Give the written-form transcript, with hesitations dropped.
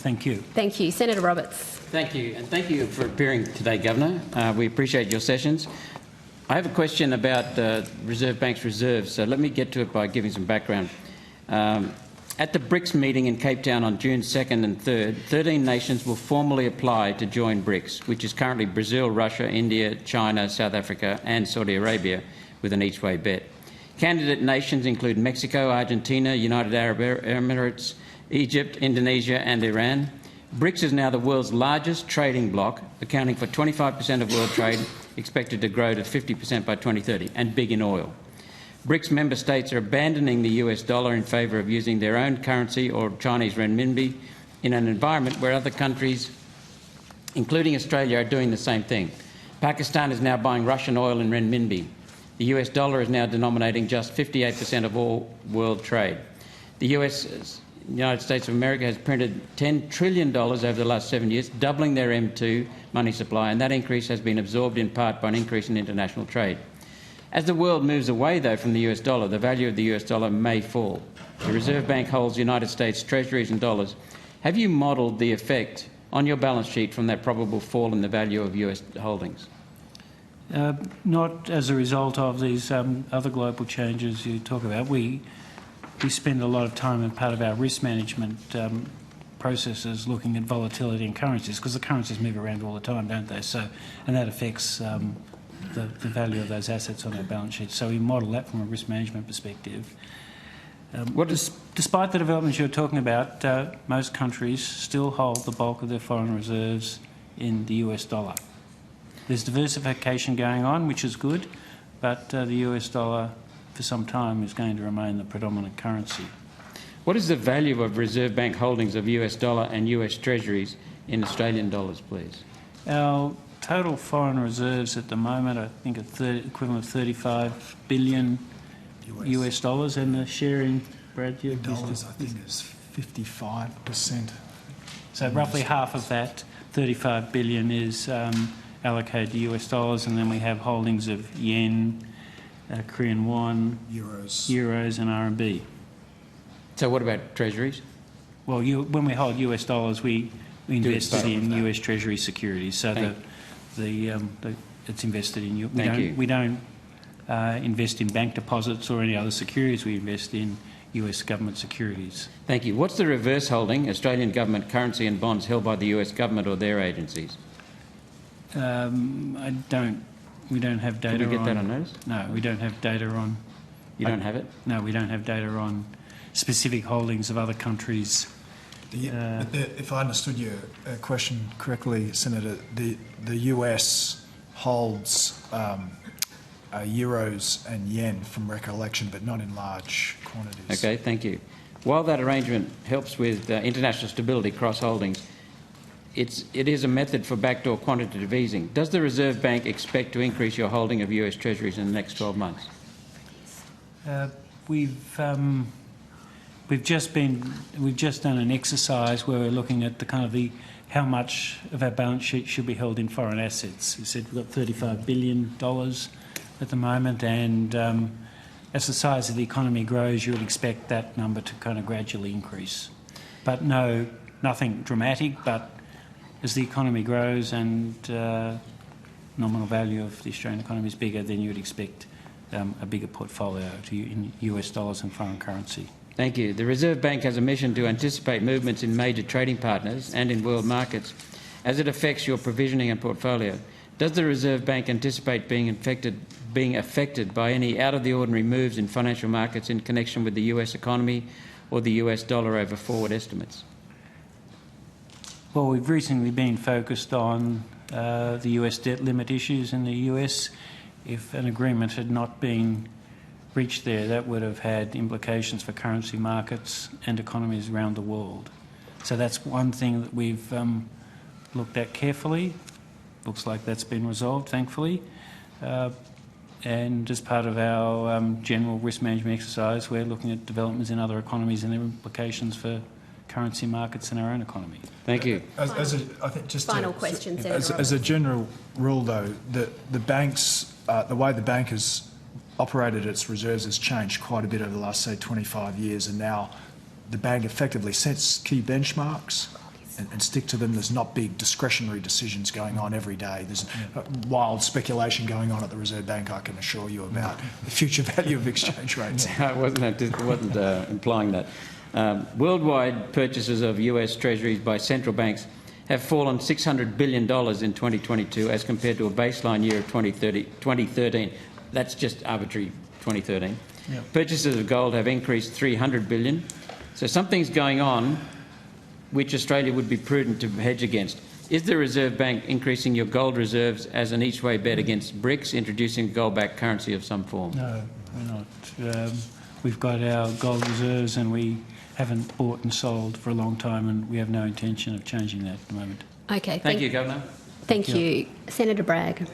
Thank you. Thank you. Senator Roberts. Thank you, and thank you for appearing today, Governor. We appreciate your sessions. I have a question about the Reserve Bank's reserves, so let me get to it by giving some background. At the BRICS meeting in Cape Town on June 2nd and 3rd, 13 nations will formally apply to join BRICS, which is currently Brazil, Russia, India, China, South Africa and Saudi Arabia, with an each-way bet. Candidate nations include Mexico, Argentina, United Arab Emirates, Egypt, Indonesia and Iran. BRICS is now the world's largest trading bloc, accounting for 25% of world trade, expected to grow to 50% by 2030, and big in oil. BRICS member states are abandoning the US dollar in favour of using their own currency or Chinese renminbi in an environment where other countries, including Australia, are doing the same thing. Pakistan is now buying Russian oil in renminbi. The US dollar is now denominating just 58% of all world trade. The United States of America has printed $10 trillion over the last 7 years, doubling their M2 money supply, and that increase has been absorbed in part by an increase in international trade. As the world moves away, though, from the US dollar, the value of the US dollar may fall. The Reserve Bank holds United States treasuries and dollars. Have you modelled the effect on your balance sheet from that probable fall in the value of US holdings? Not as a result of these other global changes you talk about. We spend a lot of time and part of our risk management processes looking at volatility in currencies, because the currencies move around all the time, don't they? So, and that affects the value of those assets on our balance sheet. So we model that from a risk management perspective. Despite the developments you're talking about, most countries still hold the bulk of their foreign reserves in the US dollar. There's diversification going on, which is good, but the US dollar for some time is going to remain the predominant currency. What is the value of Reserve Bank holdings of US dollar and US treasuries in Australian dollars, please? Our total foreign reserves at the moment, I think, are equivalent of 35 billion US dollars, and the sharing, Brad, you dollars, I think, is 55%. So roughly half of that, 35 billion, is allocated to US dollars, and then we have holdings of yen, Korean won, euros and RMB. So what about treasuries? Well, when we hold US dollars, we invest in US Treasury securities, so it's invested in. We don't invest in bank deposits or any other securities. We invest in US government securities. Thank you. What's the reverse holding, Australian government currency and bonds held by the US government or their agencies? We don't have data on... Can we get that on notice? No, we don't have data on... You don't have it? No, we don't have data on specific holdings of other countries. If I understood your question correctly, Senator, the US holds euros and yen from recollection, but not in large quantities. Okay, thank you. While that arrangement helps with international stability cross-holdings, it is a method for backdoor quantitative easing. Does the Reserve Bank expect to increase your holding of US Treasuries in the next 12 months? We've just done an exercise where we're looking at how much of our balance sheet should be held in foreign assets. We said we've got $35 billion at the moment, and as the size of the economy grows, you would expect that number to kind of gradually increase. But nothing dramatic, but as the economy grows and nominal value of the Australian economy is bigger, then you would expect a bigger portfolio in US dollars and foreign currency. Thank you. The Reserve Bank has a mission to anticipate movements in major trading partners and in world markets as it affects your provisioning and portfolio. Does the Reserve Bank anticipate being affected by any out-of-the-ordinary moves in financial markets in connection with the US economy or the US dollar over forward estimates? Well, we've recently been focused on the US debt limit issues in the US. If an agreement had not been reached there, that would have had implications for currency markets and economies around the world. So that's one thing that we've looked at carefully. Looks like that's been resolved, thankfully. And as part of our general risk management exercise, we're looking at developments in other economies and their implications for currency markets and our own economy. Thank you. Final question, Senator as a general rule, though, the banks, the way the bank has operated its reserves has changed quite a bit over the last, say, 25 years, and now the bank effectively sets key benchmarks and stick to them. There's not big discretionary decisions going on every day. There's wild speculation going on at the Reserve Bank, I can assure you, about the future value of exchange rates. I wasn't implying that. Worldwide purchases of US treasuries by central banks have fallen $600 billion in 2022 as compared to a baseline year of 2013. That's just arbitrary 2013. Yep. Purchases of gold have increased $300 billion. So something's going on which Australia would be prudent to hedge against. Is the Reserve Bank increasing your gold reserves as an each-way bet against BRICS, introducing gold-backed currency of some form? No, we're not. We've got our gold reserves and we haven't bought and sold for a long time, and we have no intention of changing that at the moment. Okay. Thank you, Governor. Thank you. Senator Bragg.